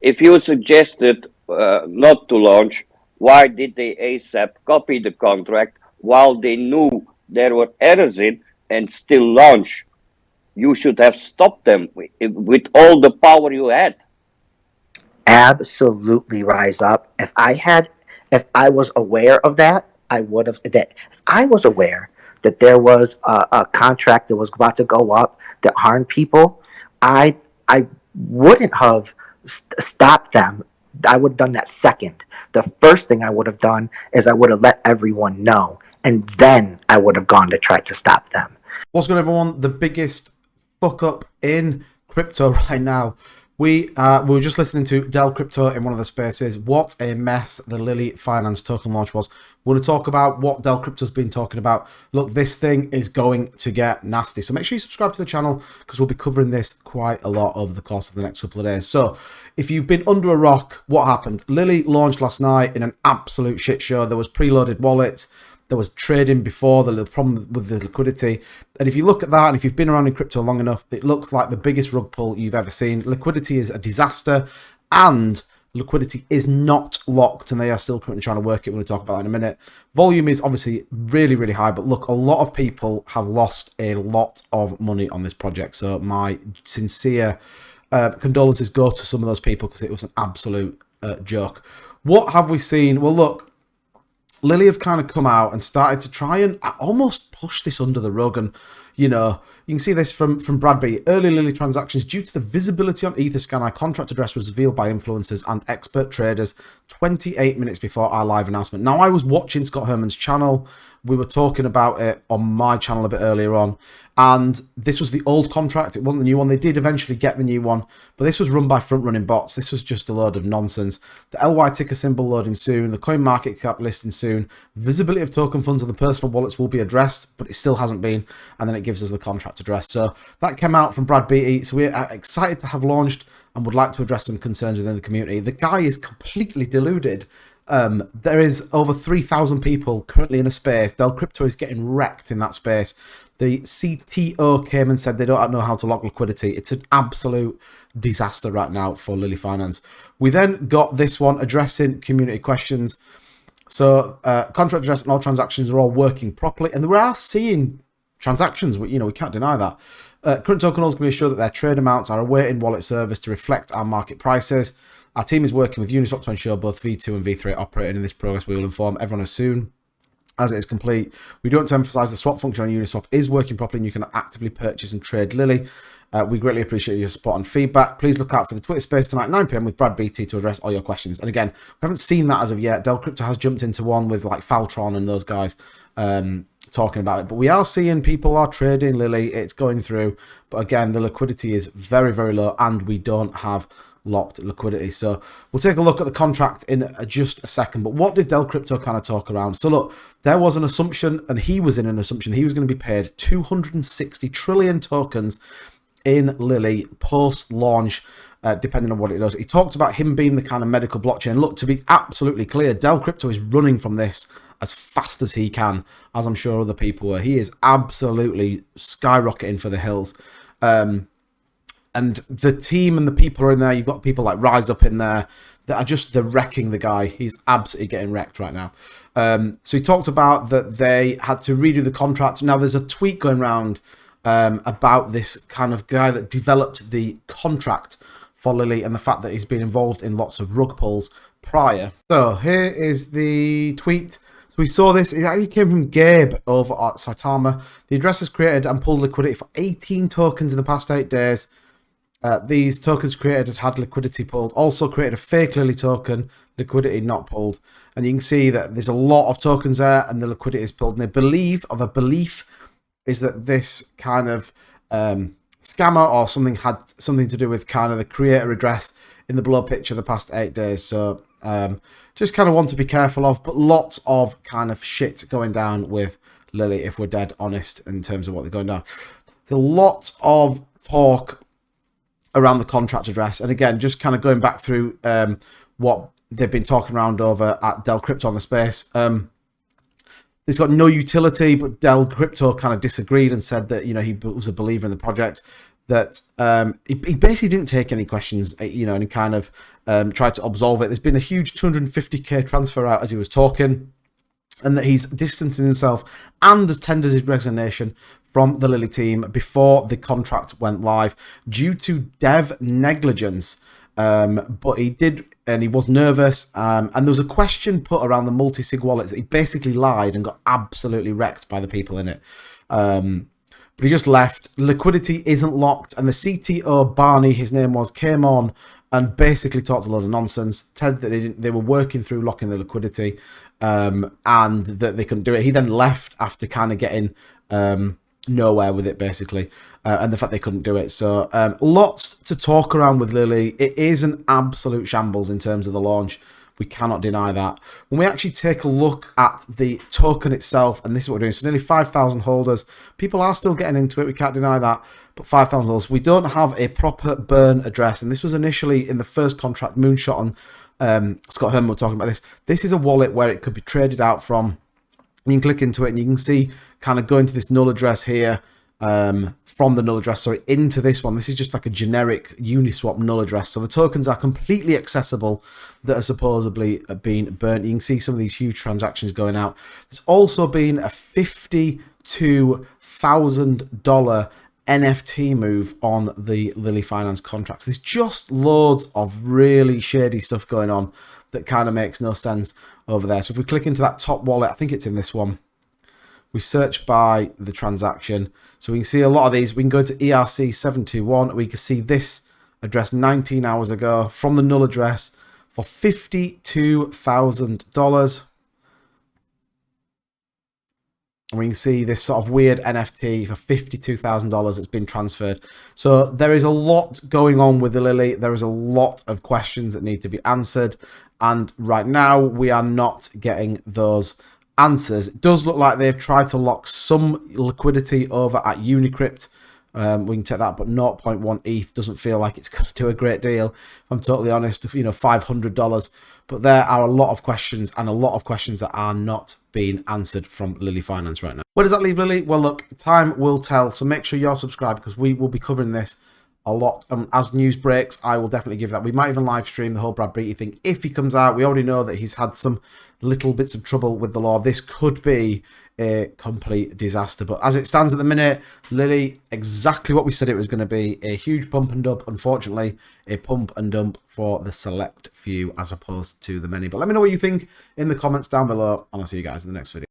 If you suggested not to launch, why did they ASAP copy the contract while they knew there were errors in and still launch? You should have stopped them with all the power you had. Absolutely rise up. If I was aware of that, I would have. That if I was aware that there was a contract that was about to go up that harmed people, I I wouldn't have stopped them. I would have done that second. The first thing I would have done is I would have let everyone know, and then I would have gone to try to stop them. What's going on, everyone? The biggest fuck up in crypto right now. We were just listening to Dell Crypto in one of the spaces. What a mess the Lilly Finance token launch was. We're going to talk about what Dell Crypto's been talking about. Look, this thing is going to get nasty. So make sure you subscribe to the channel because we'll be covering this quite a lot over the course of the next couple of days. So if you've been under a rock, what happened? Lilly launched last night in an absolute shit show. There was preloaded wallets. There was trading before, the problem with the liquidity. And if you look at that, and if you've been around in crypto long enough, it looks like the biggest rug pull you've ever seen. Liquidity is a disaster, and liquidity is not locked, and they are still currently trying to work it. We're going to talk about that in a minute. Volume is obviously really, really high, but look, a lot of people have lost a lot of money on this project. So my sincere condolences go to some of those people because it was an absolute joke. What have we seen? Well, look, Lilly have kind of come out and started to try and almost push this under the rug. And, you know, you can see this from Brad B. Early Lilly transactions, due to the visibility on Etherscan, our contract address was revealed by influencers and expert traders 28 minutes before our live announcement. Now, I was watching Scott Herman's channel. We were talking about it on my channel a bit earlier on. And this was the old contract. It wasn't the new one. They did eventually get the new one. But this was run by front-running bots. This was just a load of nonsense. The LY ticker symbol loading soon. The coin market cap listing soon. Visibility of token funds on the personal wallets will be addressed, but it still hasn't been. And then it gives us the contract address. So that came out from Brad Beatty. So we're excited to have launched and would like to address some concerns within the community. The guy is completely deluded. There is over 3,000 people currently in a space. Dell Crypto is getting wrecked in that space. The CTO came and said they don't know how to lock liquidity. It's an absolute disaster right now for Lilly Finance. We then got this one addressing community questions. So contract address and all transactions are all working properly, and we are seeing transactions. We can't deny that. Current token holders can be assured that their trade amounts are awaiting wallet service to reflect our market prices. Our team is working with Uniswap to ensure both V2 and V3 are operating in this progress. We will inform everyone as soon as it is complete. We don't want to emphasize the swap function on Uniswap is working properly and you can actively purchase and trade Lilly. We greatly appreciate your support and feedback. Please look out for the Twitter space tonight, 9 p.m. with Brad BT to address all your questions. And again, we haven't seen that as of yet. Dell Crypto has jumped into one with like Faltron and those guys talking about it. But we are seeing people are trading Lilly. It's going through. But again, the liquidity is very, very low and we don't have locked liquidity. So we'll take a look at the contract in just a second. But what did Dell Crypto kind of talk around? So look, there was an assumption, and he was in an assumption he was going to be paid 260 trillion tokens in Lilly post-launch, depending on what it does. He talked about him being the kind of medical blockchain. Look, to be absolutely clear, Dell Crypto is running from this as fast as he can, as I'm sure other people were. He is absolutely skyrocketing for the hills. And the team and the people are in there. You've got people like Rise Up in there that are they're wrecking the guy. He's absolutely getting wrecked right now. So he talked about that they had to redo the contract. Now there's a tweet going around about this kind of guy that developed the contract for Lilly and the fact that he's been involved in lots of rug pulls prior. So here is the tweet. So we saw this. It actually came from Gabe over at Saitama. The address has created and pulled liquidity for 18 tokens in the past 8 days. These tokens created had liquidity pulled. Also created a fake Lilly token, liquidity not pulled. And you can see that there's a lot of tokens there and the liquidity is pulled. And the belief is that this kind of scammer or something had something to do with kind of the creator address in the below picture the past 8 days. So just kind of want to be careful of, but lots of kind of shit going down with Lilly, if we're dead honest in terms of what they're going down. There's a lot of talk around the contract address. And again, just kind of going back through what they've been talking around over at Dell Crypto on the space. It's got no utility, but Dell Crypto kind of disagreed and said that, he was a believer in the project. that he basically didn't take any questions, you know, and he kind of tried to absolve it. There's been a huge 250k transfer out as he was talking, and that he's distancing himself and has tendered his resignation from the Lilly team before the contract went live due to dev negligence. But he did, and he was nervous, and there was a question put around the multi-sig wallets that he basically lied and got absolutely wrecked by the people in it. But he just left. Liquidity isn't locked, and the CTO, Barney, his name was, came on and basically talked a lot of nonsense, said that they were working through locking the liquidity, and that they couldn't do it. He then left after kind of getting nowhere with it, basically, and the fact they couldn't do it. So lots to talk around with Lilly. It is an absolute shambles in terms of the launch. We cannot deny that. When we actually take a look at the token itself, and this is what we're doing, so nearly 5,000 holders. People are still getting into it, we can't deny that, but 5,000 holders. We don't have a proper burn address, and this was initially in the first contract, Moonshot, and Scott Herman were talking about this. This is a wallet where it could be traded out from. You can click into it, and you can see kind of go into this null address here, from the null address, sorry, into this one. This is just like a generic Uniswap null address. So the tokens are completely accessible that are supposedly being burnt. You can see some of these huge transactions going out. There's also been a $52,000 NFT move on the Lilly Finance contracts. There's just loads of really shady stuff going on that kind of makes no sense over there. So if we click into that top wallet, I think it's in this one. We search by the transaction. So we can see a lot of these. We can go to ERC721. We can see this address 19 hours ago from the null address for $52,000. And we can see this sort of weird NFT for $52,000 that's been transferred. So there is a lot going on with the Lilly. There is a lot of questions that need to be answered. And right now we are not getting those answers. It does look like they've tried to lock some liquidity over at Unicrypt. We can take that, but 0.1 ETH doesn't feel like it's going to do a great deal, if I'm totally honest. You know, $500. But there are a lot of questions, and a lot of questions that are not being answered from Lilly Finance right now. Where does that leave Lilly? Well, look, time will tell. So make sure you're subscribed, because we will be covering this a lot. As news breaks, I will definitely give that. We might even live stream the whole Brad Beatty thing if he comes out. We already know that he's had some little bits of trouble with the law. This could be a complete disaster, but as it stands at the minute, Lilly, exactly what we said it was going to be, a huge pump and dump. Unfortunately, a pump and dump for the select few as opposed to the many. But let me know what you think in the comments down below, and I'll see you guys in the next video.